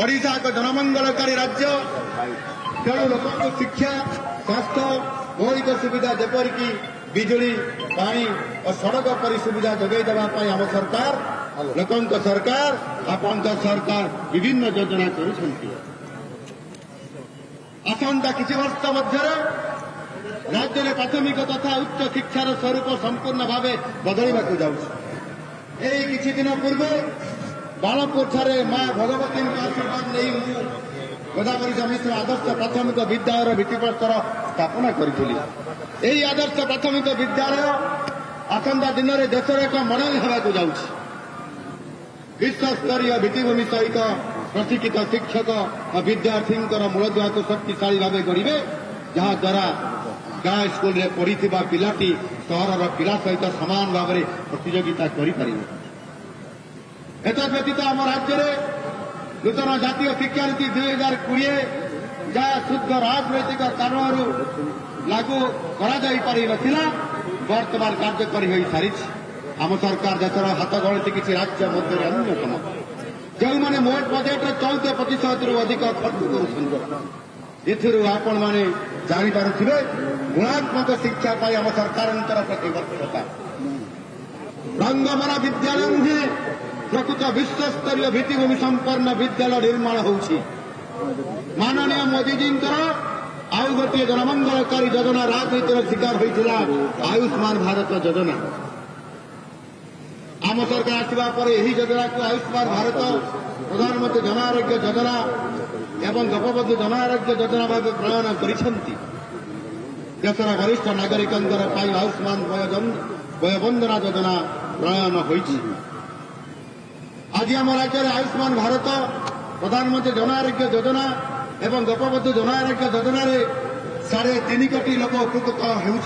ओडिशा एक जनमंगलकारी राज्य तेणु लोक शिक्षा स्वास्थ्य मौलिक सुविधा जेपरिक बिजुली पानी और सड़क पर सुविधा जोगाई देवाई आम सरकार लोक सरकार आपण सरकार विभिन्न योजना कर आसंता किसी वर्ष मध्य राज्य में प्राथमिक तथा उच्च शिक्षार स्वरूप संपूर्ण भाव बदलवाक जाऊँगी। किसी दिन पूर्व बालपुर ठारे मां भगवती आशीर्वाद नहीं गोदावरी मिश्र आदर्श प्राथमिक विद्यालय भित्तिप्रस्तर स्थापना करी। आदर्श प्राथमिक विद्यालय आसंता दिन में देश एक मॉडल होगा जाऊँगी। विश्वस्तरीय भित्तिभूमि सहित प्रशिक्षित शिक्षक और विद्यार्थी मूलदुआ को शक्तिशाली भाव करेंगे जहाद्वारा गाँ स्कूल में पढ़ी पिलाटी सहर पिला सहित सामान भाव में प्रतियोगिता करें। व्यतीत आम राज्य में नूतन जातीय शिक्षा नीति 2020 जहाँ शुद्ध राजनैतिक कारण लागू कर वर्तमान कार्यकारी हो सारी आम सरकार देशर हाथ गणती किसी राज्य मध्य अन्यतम जो मैंने मोट बजेट 14% रु अधिक खर्च कर आपण मैंने जापारे गुणात्मक शिक्षा आम सरकार प्रतिबद्धता रंगमरा विद्यालय नुहे प्रकृत विश्वस्तरीय भित्तिभूमि संपन्न विद्यालय निर्माण होउछि। माननीय मोदीजी आउ गोटे जनमंगलकारी योजना राजनीतिर शिकार होता आयुष्मान भारत योजना आम सरकार आसवा पर यही योजना को आयुष्मान भारत प्रधानमंत्री जन आरोग्य योजना एवं गोपबंधु जन आरोग्य योजना भाव प्रणयन कर देशर वरिष्ठ नागरिक आयुष्मान वयोबंदना योजना प्रणयन होइछि। आज आम राज्य में आयुष्मान भारत प्रधानमंत्री जन आरोग्य योजना एवं गोपबंधु जन आरोग्य योजना 3.5 कोटी लोक उपकृत होउछन्ति।